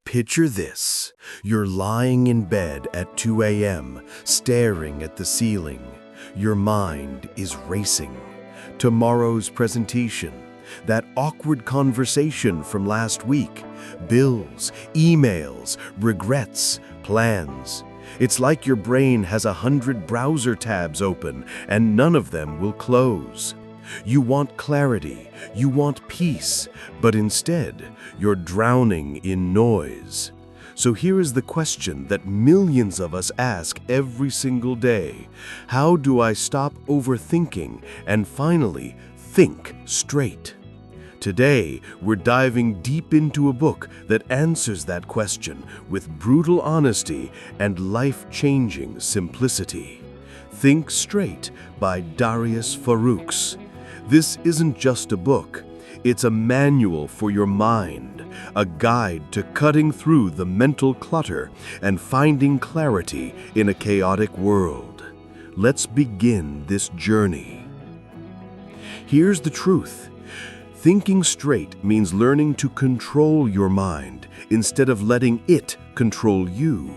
Picture this. You're lying in bed at 2 a.m., staring at the ceiling. Your mind is racing. Tomorrow's presentation, that awkward conversation from last week, bills, emails, regrets, plans. It's like your brain has 100 browser tabs open and none of them will close. You want clarity, you want peace, but instead, you're drowning in noise. So here is the question that millions of us ask every single day. How do I stop overthinking and finally think straight? Today, we're diving deep into a book that answers that question with brutal honesty and life-changing simplicity. Think Straight by Darius Foroux. This isn't just a book, it's a manual for your mind, a guide to cutting through the mental clutter and finding clarity in a chaotic world. Let's begin this journey. Here's the truth. Thinking straight means learning to control your mind instead of letting it control you.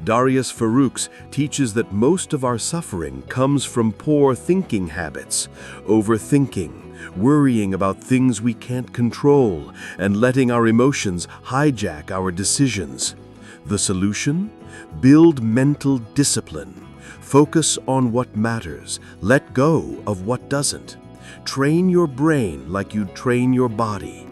Darius Foroux teaches that most of our suffering comes from poor thinking habits, overthinking, worrying about things we can't control, and letting our emotions hijack our decisions. The solution? Build mental discipline. Focus on what matters. Let go of what doesn't. Train your brain like you'd train your body.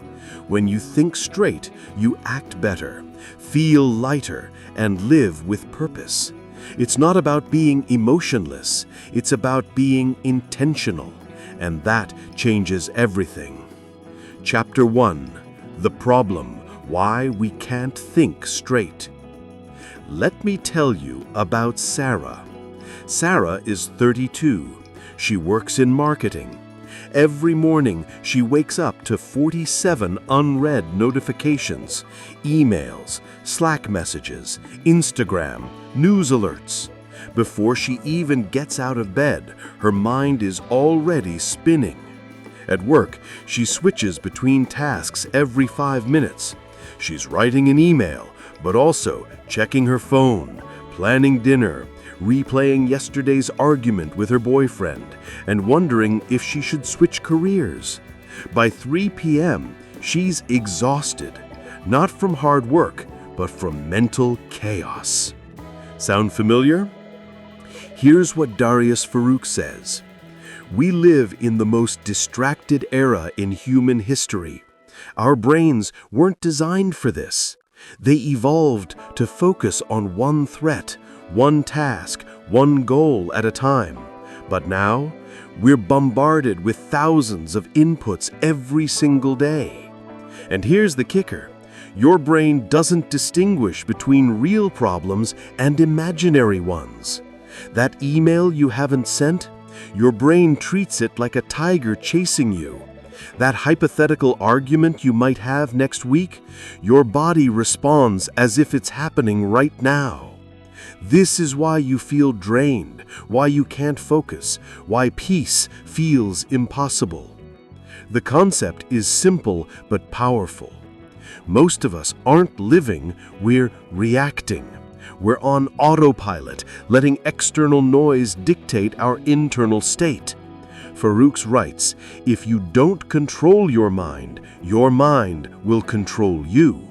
When you think straight, you act better, feel lighter, and live with purpose. It's not about being emotionless, it's about being intentional, and that changes everything. Chapter 1: The Problem: Why We Can't Think Straight. Let me tell you about Sarah. Sarah is 32. She works in marketing. Every morning, she wakes up to 47 unread notifications, emails, Slack messages, Instagram, news alerts. Before she even gets out of bed, her mind is already spinning. At work, she switches between tasks every 5 minutes. She's writing an email, but also checking her phone, planning dinner, replaying yesterday's argument with her boyfriend, and wondering if she should switch careers. By 3 p.m., she's exhausted, not from hard work, but from mental chaos. Sound familiar? Here's what Darius Foroux says. We live in the most distracted era in human history. Our brains weren't designed for this. They evolved to focus on one threat, one task, one goal at a time. But now, we're bombarded with thousands of inputs every single day. And here's the kicker. Your brain doesn't distinguish between real problems and imaginary ones. That email you haven't sent, your brain treats it like a tiger chasing you. That hypothetical argument you might have next week, your body responds as if it's happening right now. This is why you feel drained, why you can't focus, why peace feels impossible. The concept is simple but powerful. Most of us aren't living, we're reacting. We're on autopilot, letting external noise dictate our internal state. Foroux writes, if you don't control your mind will control you.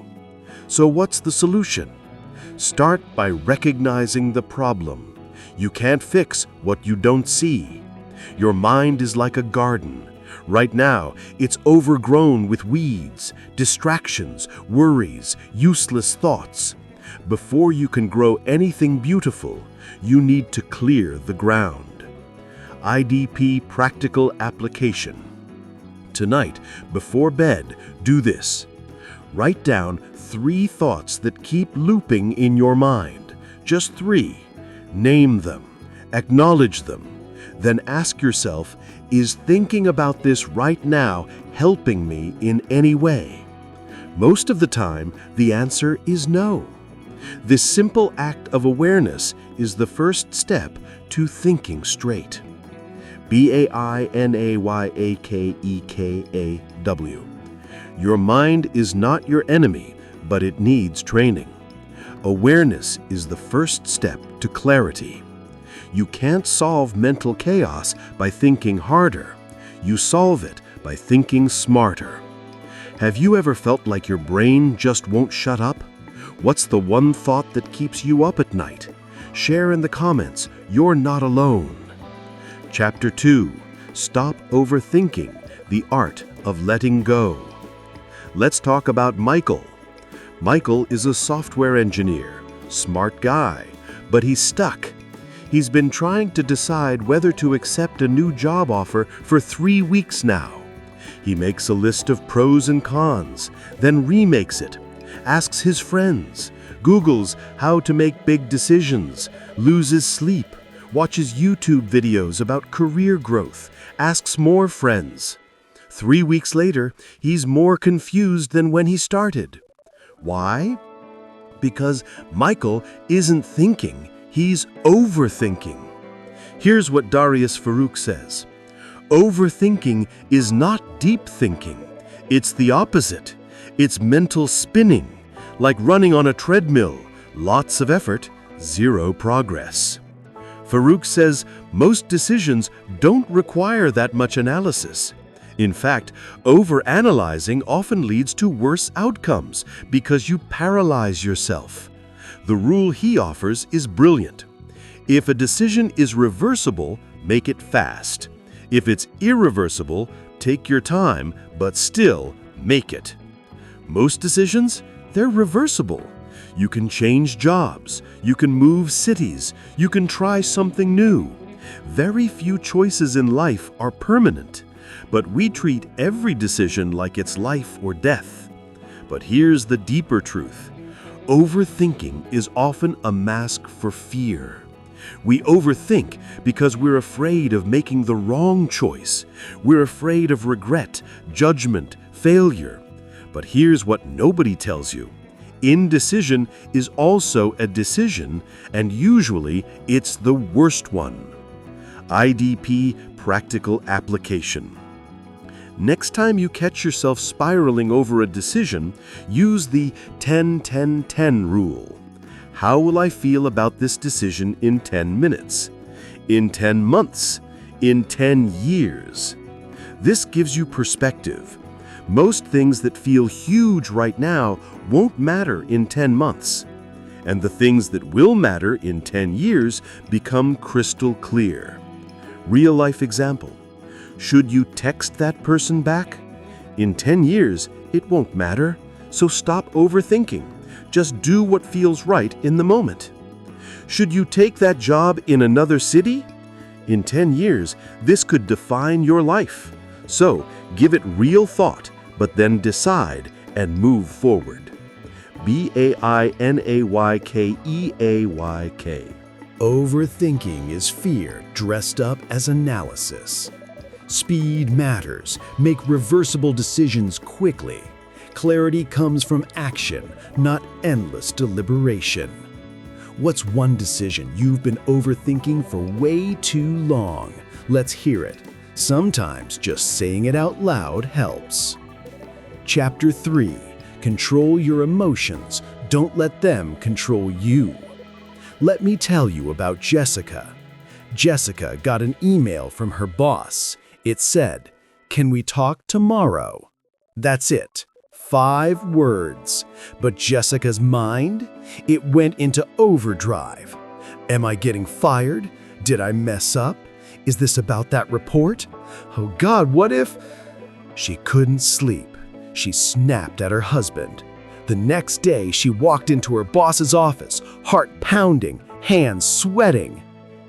So what's the solution? Start by recognizing the problem. You can't fix what you don't see. Your mind is like a garden. Right now, it's overgrown with weeds, distractions, worries, useless thoughts. Before you can grow anything beautiful, you need to clear the ground. IDP Practical Application. Tonight, before bed, do this. Write down 3 thoughts that keep looping in your mind. Just 3. Name them. Acknowledge them. Then ask yourself, is thinking about this right now helping me in any way? Most of the time, the answer is no. This simple act of awareness is the first step to thinking straight. BAINAYAKEKAW. Your mind is not your enemy, but it needs training. Awareness is the first step to clarity. You can't solve mental chaos by thinking harder. You solve it by thinking smarter. Have you ever felt like your brain just won't shut up? What's the one thought that keeps you up at night? Share in the comments. You're not alone. Chapter 2. Stop overthinking, the art of letting go. Let's talk about Michael. Michael is a software engineer, smart guy, but he's stuck. He's been trying to decide whether to accept a new job offer for 3 weeks now. He makes a list of pros and cons, then remakes it, asks his friends, Googles how to make big decisions, loses sleep, watches YouTube videos about career growth, asks more friends. 3 weeks later, he's more confused than when he started. Why? Because Michael isn't thinking, he's overthinking. Here's what Darius Foroux says. Overthinking is not deep thinking. It's the opposite. It's mental spinning, like running on a treadmill. Lots of effort, zero progress. Foroux says most decisions don't require that much analysis. In fact, overanalyzing often leads to worse outcomes because you paralyze yourself. The rule he offers is brilliant. If a decision is reversible, make it fast. If it's irreversible, take your time, but still make it. Most decisions, they're reversible. You can change jobs, you can move cities, you can try something new. Very few choices in life are permanent, but we treat every decision like it's life or death. But here's the deeper truth. Overthinking is often a mask for fear. We overthink because we're afraid of making the wrong choice. We're afraid of regret, judgment, failure. But here's what nobody tells you. Indecision is also a decision, and usually it's the worst one. IDP Practical Application. Next time you catch yourself spiraling over a decision, use the 10-10-10 rule. How will I feel about this decision in 10 minutes? In 10 months? In 10 years? This gives you perspective. Most things that feel huge right now won't matter in 10 months. And the things that will matter in 10 years become crystal clear. Real-life example. Should you text that person back? In 10 years, it won't matter, so stop overthinking. Just do what feels right in the moment. Should you take that job in another city? In 10 years, this could define your life. So, give it real thought, but then decide and move forward. BAINAYKEAYK. Overthinking is fear dressed up as analysis. Speed matters. Make reversible decisions quickly. Clarity comes from action, not endless deliberation. What's one decision you've been overthinking for way too long? Let's hear it. Sometimes just saying it out loud helps. Chapter 3. Control your emotions. Don't let them control you. Let me tell you about Jessica. Jessica got an email from her boss. It said, "Can we talk tomorrow?" That's it. 5 words. But Jessica's mind? It went into overdrive. Am I getting fired? Did I mess up? Is this about that report? Oh God, what if? She couldn't sleep. She snapped at her husband. The next day, she walked into her boss's office, heart pounding, hands sweating.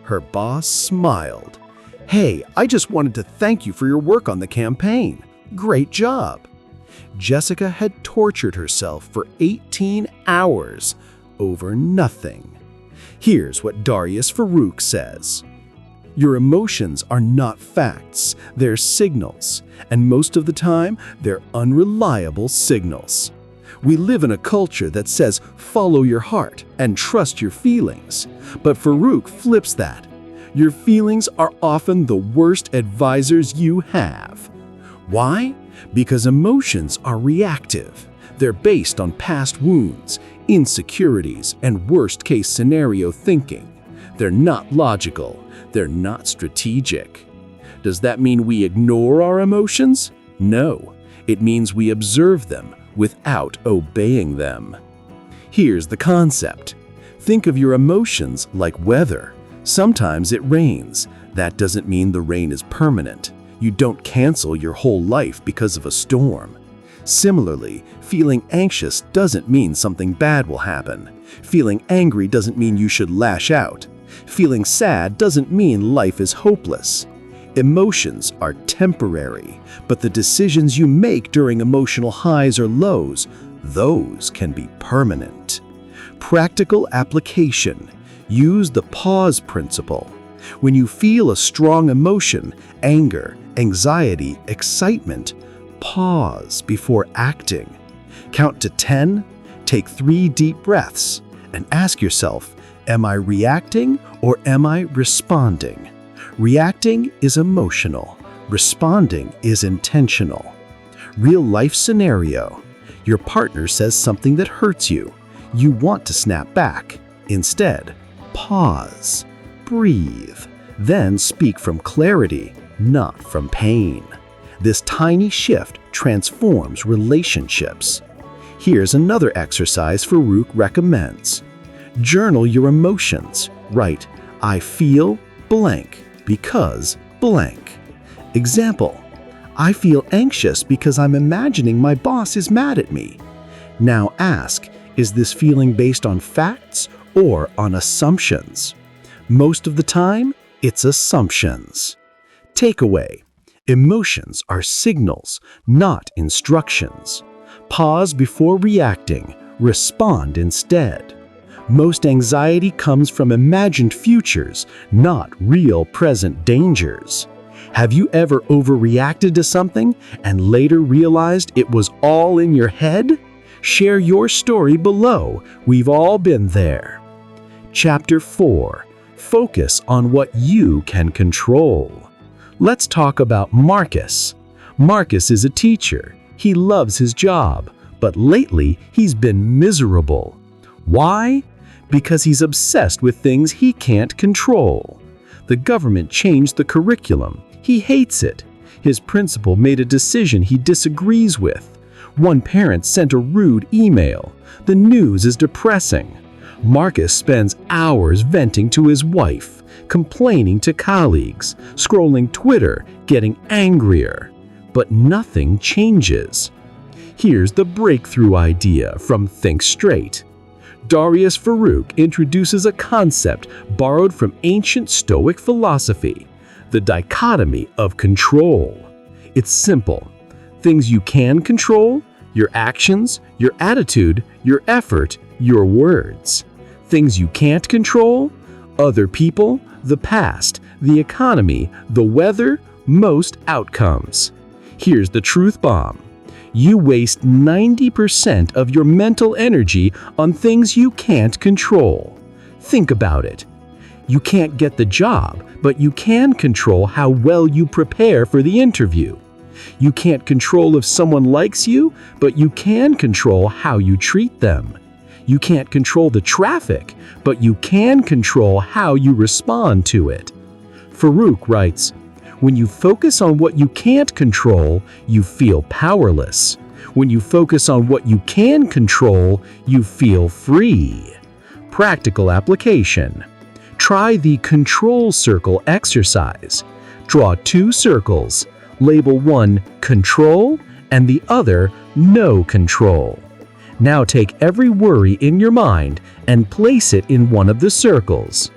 Her boss smiled. "Hey, I just wanted to thank you for your work on the campaign. Great job." Jessica had tortured herself for 18 hours over nothing. Here's what Darius Foroux says. Your emotions are not facts, they're signals, and most of the time, they're unreliable signals. We live in a culture that says, follow your heart and trust your feelings. But Foroux flips that. Your feelings are often the worst advisors you have. Why? Because emotions are reactive. They're based on past wounds, insecurities, and worst-case scenario thinking. They're not logical. They're not strategic. Does that mean we ignore our emotions? No. It means we observe them without obeying them. Here's the concept. Think of your emotions like weather. Sometimes it rains. That doesn't mean the rain is permanent. You don't cancel your whole life because of a storm. Similarly, feeling anxious doesn't mean something bad will happen. Feeling angry doesn't mean you should lash out. Feeling sad doesn't mean life is hopeless. Emotions are temporary, but the decisions you make during emotional highs or lows, those can be permanent. Practical application. Use the pause principle. When you feel a strong emotion, anger, anxiety, excitement, pause before acting. Count to 10, take 3 deep breaths, and ask yourself, am I reacting or am I responding? Reacting is emotional. Responding is intentional. Real life scenario. Your partner says something that hurts you. You want to snap back. Instead, pause, breathe, then speak from clarity, not from pain. This tiny shift transforms relationships. Here's another exercise Foroux recommends. Journal your emotions. Write, I feel blank because blank. Example, I feel anxious because I'm imagining my boss is mad at me. Now ask, is this feeling based on facts or on assumptions? Most of the time, it's assumptions. Takeaway. Emotions are signals, not instructions. Pause before reacting. Respond instead. Most anxiety comes from imagined futures, not real present dangers. Have you ever overreacted to something and later realized it was all in your head? Share your story below. We've all been there. Chapter 4. Focus on what you can control. Let's talk about Marcus. Marcus is a teacher. He loves his job, but lately he's been miserable. Why? Because he's obsessed with things he can't control. The government changed the curriculum. He hates it. His principal made a decision he disagrees with. One parent sent a rude email. The news is depressing. Marcus spends hours venting to his wife, complaining to colleagues, scrolling Twitter, getting angrier. But nothing changes. Here's the breakthrough idea from Think Straight. Darius Foroux introduces a concept borrowed from ancient Stoic philosophy, the dichotomy of control. It's simple. Things you can control, your actions, your attitude, your effort, your words. Things you can't control, other people, the past, the economy, the weather, most outcomes. Here's the truth bomb. You waste 90% of your mental energy on things you can't control. Think about it. You can't get the job, but you can control how well you prepare for the interview. You can't control if someone likes you, but you can control how you treat them. You can't control the traffic, but you can control how you respond to it. Foroux writes, when you focus on what you can't control, you feel powerless. When you focus on what you can control, you feel free. Practical application. Try the control circle exercise. Draw 2 circles. Label one control and the other no control. Now take every worry in your mind and place it in one of the circles.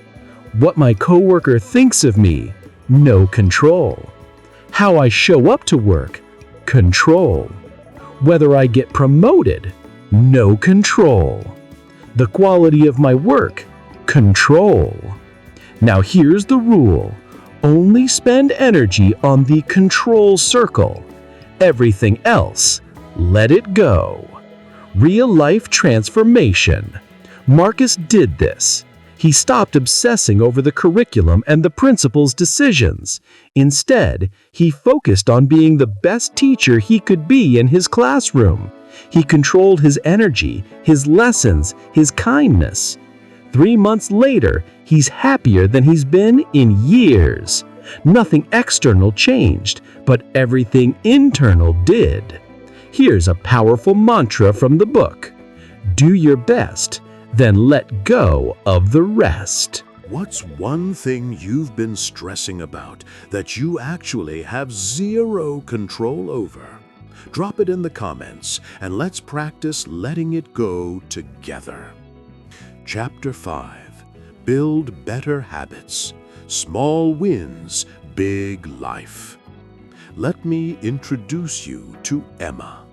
What my coworker thinks of me, no control. How I show up to work, control. Whether I get promoted, no control. The quality of my work, control. Now here's the rule. Only spend energy on the control circle. Everything else, let it go. Real-life transformation. Marcus did this. He stopped obsessing over the curriculum and the principal's decisions. Instead, he focused on being the best teacher he could be in his classroom. He controlled his energy, his lessons, his kindness. 3 months later, he's happier than he's been in years. Nothing external changed, but everything internal did. Here's a powerful mantra from the book. Do your best, then let go of the rest. What's one thing you've been stressing about that you actually have zero control over? Drop it in the comments and let's practice letting it go together. Chapter 5. Build better habits. Small wins, big life. Let me introduce you to Emma.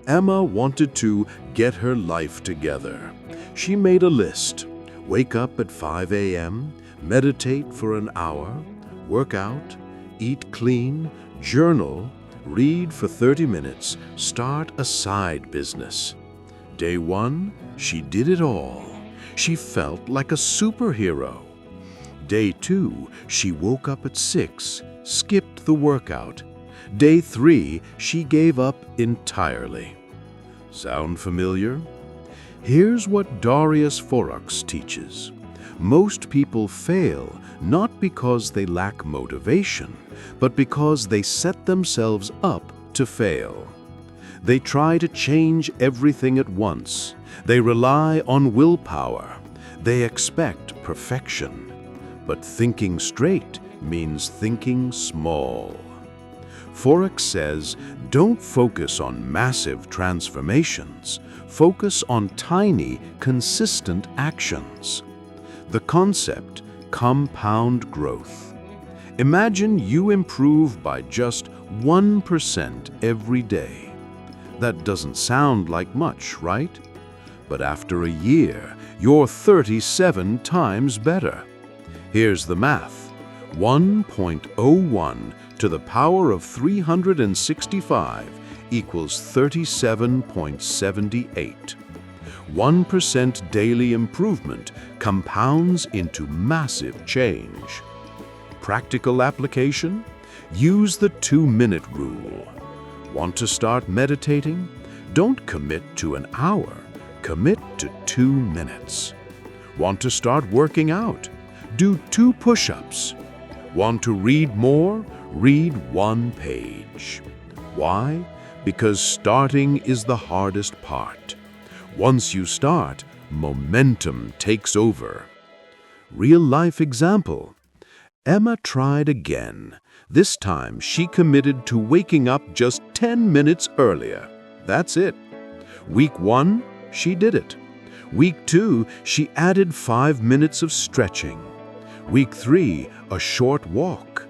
Emma wanted to get her life together. She made a list. Wake up at 5 a.m., meditate for an hour, work out, eat clean, journal, read for 30 minutes, start a side business. Day 1, she did it all. She felt like a superhero. Day 2, she woke up at 6, skipped the workout. Day 3, she gave up entirely. Sound familiar? Here's what Darius Foroux teaches. Most people fail not because they lack motivation, but because they set themselves up to fail. They try to change everything at once. They rely on willpower. They expect perfection. But thinking straight means thinking small. Foroux says, don't focus on massive transformations. Focus on tiny, consistent actions. The concept, compound growth. Imagine you improve by just 1% every day. That doesn't sound like much, right? But after a year, you're 37 times better. Here's the math. 1.01 to the power of 365 equals 37.78. 1% daily improvement compounds into massive change. Practical application? Use the 2-minute rule. Want to start meditating? Don't commit to an hour. Commit to 2 minutes. Want to start working out? Do 2 push-ups. Want to read more? Read 1 page. Why? Because starting is the hardest part. Once you start, momentum takes over. Real-life example. Emma tried again. This time she committed to waking up just 10 minutes earlier. That's it. Week 1, she did it. Week 2, she added 5 minutes of stretching. Week 3, a short walk.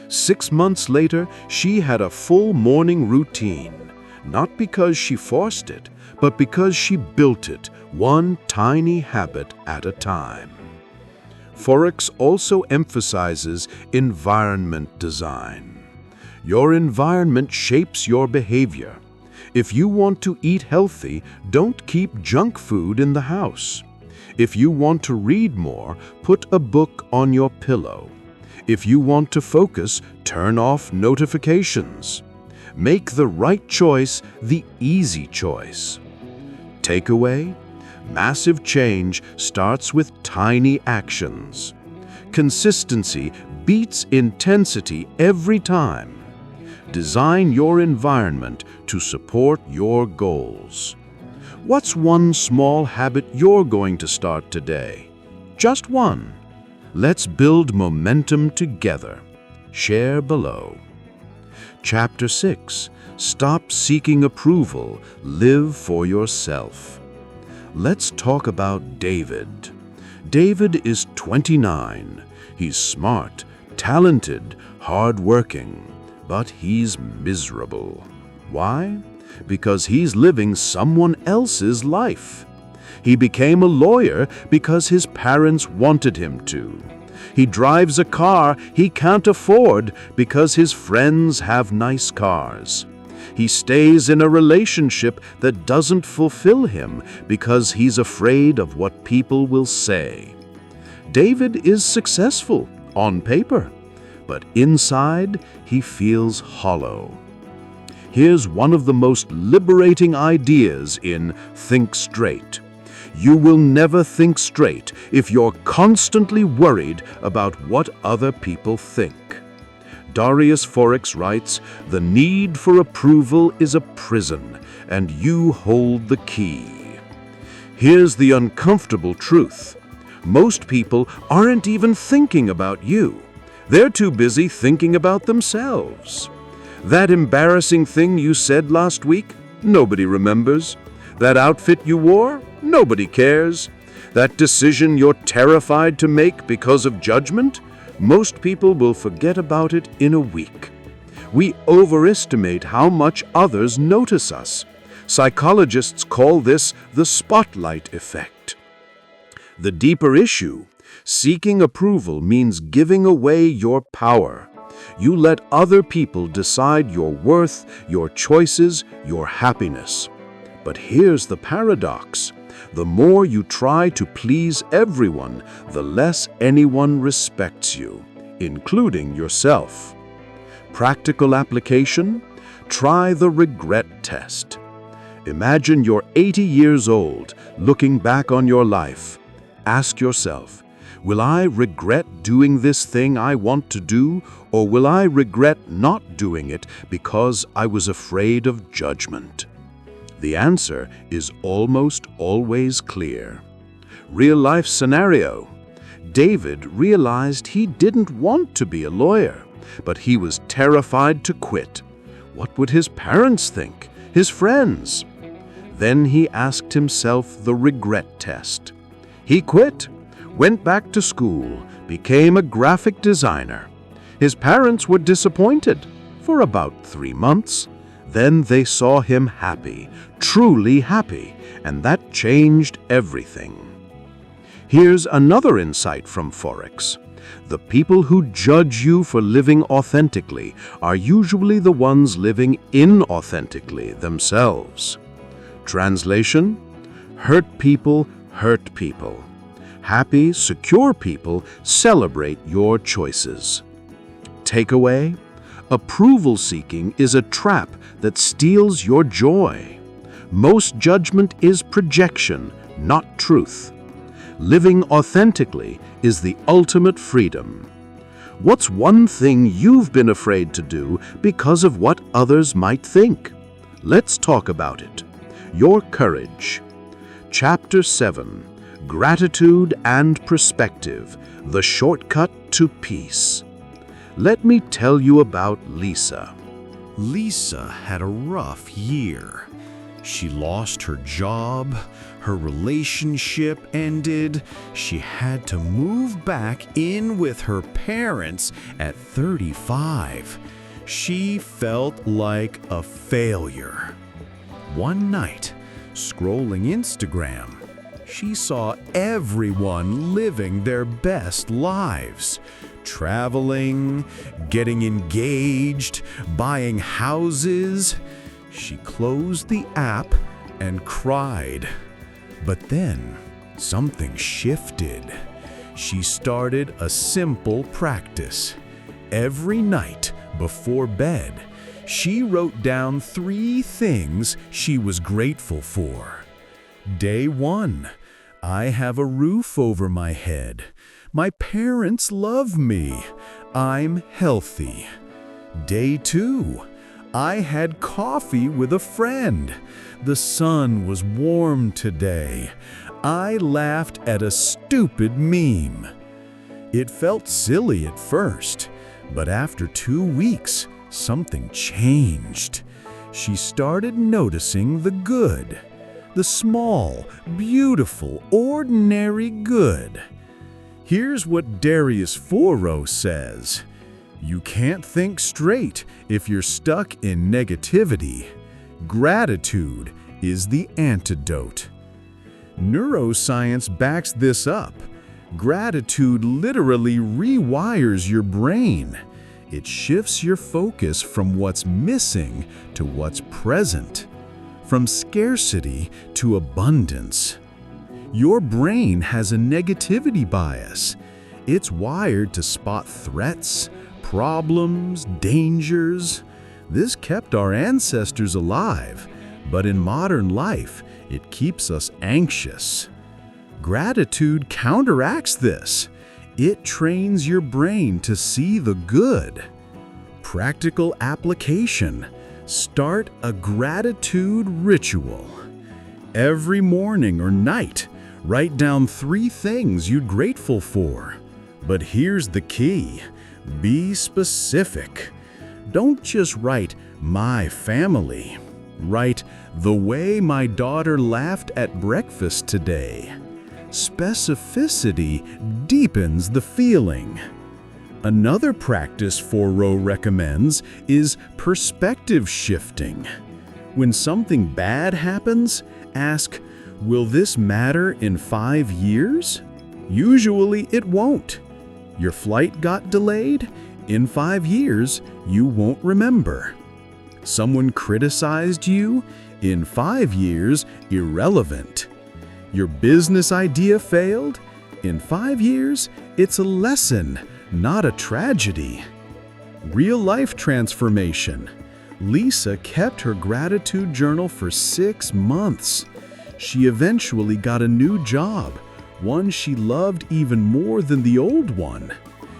6 months later, she had a full morning routine, not because she forced it, but because she built it, one tiny habit at a time. Foroux also emphasizes environment design. Your environment shapes your behavior. If you want to eat healthy, don't keep junk food in the house. If you want to read more, put a book on your pillow. If you want to focus, turn off notifications. Make the right choice the easy choice. Takeaway: massive change starts with tiny actions. Consistency beats intensity every time. Design your environment to support your goals. What's one small habit you're going to start today? Just one. Let's build momentum together. Share below. Chapter 6. Stop seeking approval. Live for yourself. Let's talk about David. David is 29. He's smart, talented, hardworking, but he's miserable. Why? Because he's living someone else's life. He became a lawyer because his parents wanted him to. He drives a car he can't afford because his friends have nice cars. He stays in a relationship that doesn't fulfill him because he's afraid of what people will say. David is successful on paper, but inside he feels hollow. Here's one of the most liberating ideas in Think Straight. You will never think straight if you're constantly worried about what other people think. Darius Foroux writes, "The need for approval is a prison, and you hold the key." Here's the uncomfortable truth. Most people aren't even thinking about you. They're too busy thinking about themselves. That embarrassing thing you said last week? Nobody remembers. That outfit you wore? Nobody cares. That decision you're terrified to make because of judgment? Most people will forget about it in a week. We overestimate how much others notice us. Psychologists call this the spotlight effect. The deeper issue, seeking approval means giving away your power. You let other people decide your worth, your choices, your happiness. But here's the paradox. The more you try to please everyone, the less anyone respects you, including yourself. Practical application? Try the regret test. Imagine you're 80 years old, looking back on your life. Ask yourself, will I regret doing this thing I want to do, or will I regret not doing it because I was afraid of judgment? The answer is almost always clear. Real-life scenario. David realized he didn't want to be a lawyer, but he was terrified to quit. What would his parents think? His friends? Then he asked himself the regret test. He quit, went back to school, became a graphic designer. His parents were disappointed for about 3 months. Then they saw him happy, truly happy, and that changed everything. Here's another insight from Foroux. The people who judge you for living authentically are usually the ones living inauthentically themselves. Translation: hurt people hurt people. Happy, secure people celebrate your choices. Takeaway: approval seeking is a trap that steals your joy. Most judgment is projection, not truth. Living authentically is the ultimate freedom. What's one thing you've been afraid to do because of what others might think? Let's talk about it. Your courage. Chapter 7. Gratitude and Perspective, the shortcut to peace. Let me tell you about Lisa. Lisa had a rough year. She lost her job, her relationship ended, she had to move back in with her parents at 35. She felt like a failure. One night, scrolling Instagram, she saw everyone living their best lives. Traveling, getting engaged, buying houses. She closed the app and cried. But then something shifted. She started a simple practice. Every night before bed, she wrote down 3 things she was grateful for. Day 1, I have a roof over my head. My parents love me. I'm healthy. Day 2, I had coffee with a friend. The sun was warm today. I laughed at a stupid meme. It felt silly at first, but after 2 weeks, something changed. She started noticing the good, the small, beautiful, ordinary good. Here's what Darius Foroux says. You can't think straight if you're stuck in negativity. Gratitude is the antidote. Neuroscience backs this up. Gratitude literally rewires your brain. It shifts your focus from what's missing to what's present, from scarcity to abundance. Your brain has a negativity bias. It's wired to spot threats, problems, dangers. This kept our ancestors alive, but in modern life, it keeps us anxious. Gratitude counteracts this. It trains your brain to see the good. Practical application. Start a gratitude ritual. Every morning or night, write down 3 things you're grateful for. But here's the key. Be specific. Don't just write, "my family." Write, "the way my daughter laughed at breakfast today." Specificity deepens the feeling. Another practice Foroux recommends is perspective shifting. When something bad happens, ask, "Will this matter in 5 years?" Usually it won't. Your flight got delayed? In 5 years, you won't remember. Someone criticized you? In 5 years, irrelevant. Your business idea failed? In 5 years, it's a lesson, not a tragedy. Real-life transformation. Lisa kept her gratitude journal for 6 months. She eventually got a new job, one she loved even more than the old one.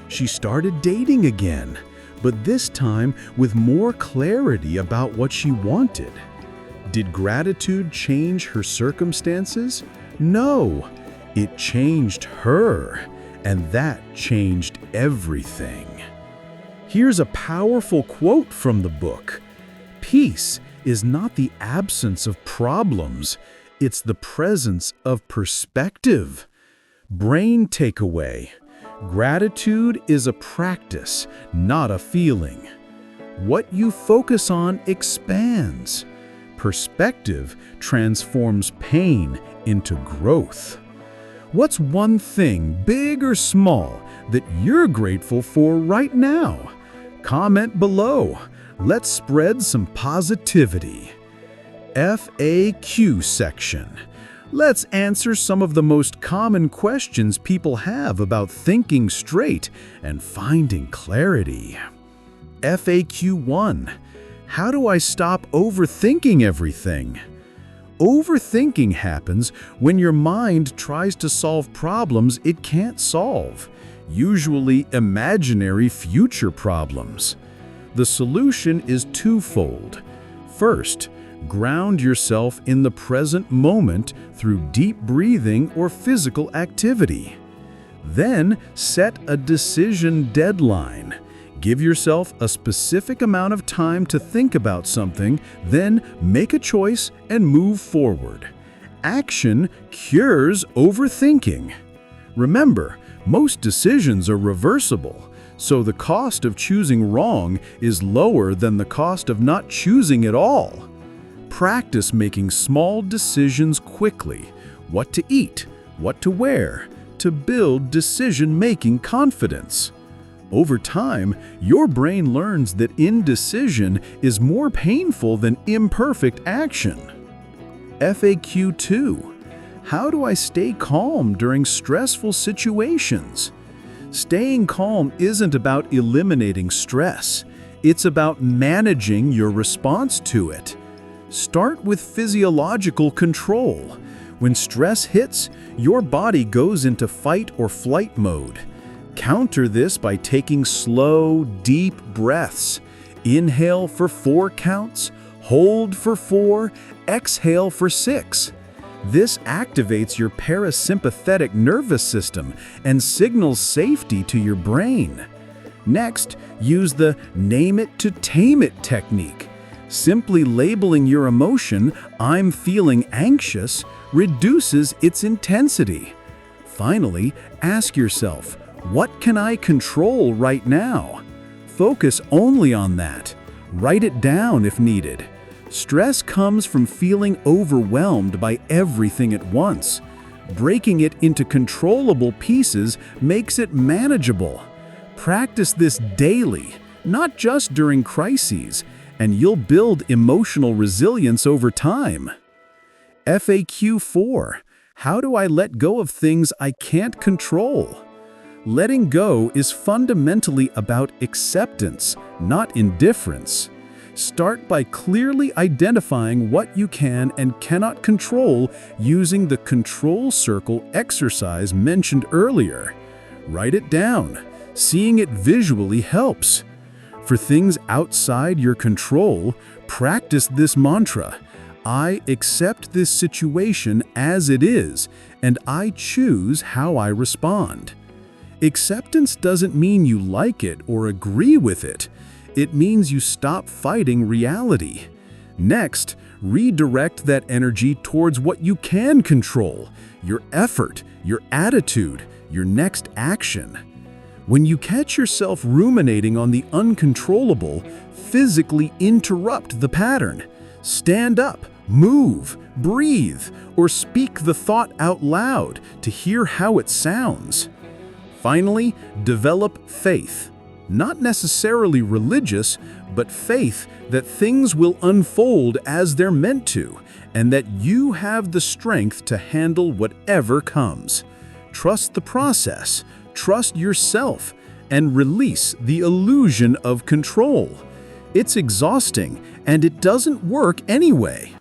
She started dating again, but this time with more clarity about what she wanted. Did gratitude change her circumstances? No, it changed her, and that changed everything. Here's a powerful quote from the book. Peace is not the absence of problems, it's the presence of perspective. Brain takeaway. Gratitude is a practice, not a feeling. What you focus on expands. Perspective transforms pain into growth. What's one thing, big or small, that you're grateful for right now? Comment below. Let's spread some positivity. FAQ section. Let's answer some of the most common questions people have about thinking straight and finding clarity. FAQ 1. How do I stop overthinking everything? Overthinking happens when your mind tries to solve problems it can't solve, usually imaginary future problems. The solution is twofold. First, ground yourself in the present moment through deep breathing or physical activity. Then, set a decision deadline. Give yourself a specific amount of time to think about something, then make a choice and move forward. Action cures overthinking. Remember, most decisions are reversible, so the cost of choosing wrong is lower than the cost of not choosing at all. Practice making small decisions quickly. What to eat, what to wear, to build decision-making confidence. Over time, your brain learns that indecision is more painful than imperfect action. FAQ 2. How do I stay calm during stressful situations? Staying calm isn't about eliminating stress. It's about managing your response to it. Start with physiological control. When stress hits, your body goes into fight or flight mode. Counter this by taking slow, deep breaths. Inhale for 4 counts, hold for 4, exhale for 6. This activates your parasympathetic nervous system and signals safety to your brain. Next, use the name it to tame it technique. Simply labeling your emotion, "I'm feeling anxious," reduces its intensity. Finally, ask yourself, what can I control right now? Focus only on that. Write it down if needed. Stress comes from feeling overwhelmed by everything at once. Breaking it into controllable pieces makes it manageable. Practice this daily, not just during crises, and you'll build emotional resilience over time. FAQ 4. How do I let go of things I can't control? Letting go is fundamentally about acceptance, not indifference. Start by clearly identifying what you can and cannot control using the control circle exercise mentioned earlier. Write it down. Seeing it visually helps. For things outside your control, practice this mantra. I accept this situation as it is, and I choose how I respond. Acceptance doesn't mean you like it or agree with it. It means you stop fighting reality. Next, redirect that energy towards what you can control, your effort, your attitude, your next action. When you catch yourself ruminating on the uncontrollable, physically interrupt the pattern. Stand up, move, breathe, or speak the thought out loud to hear how it sounds. Finally, develop faith. Not necessarily religious, but faith that things will unfold as they're meant to, and that you have the strength to handle whatever comes. Trust the process, trust yourself, and release the illusion of control. It's exhausting, and it doesn't work anyway.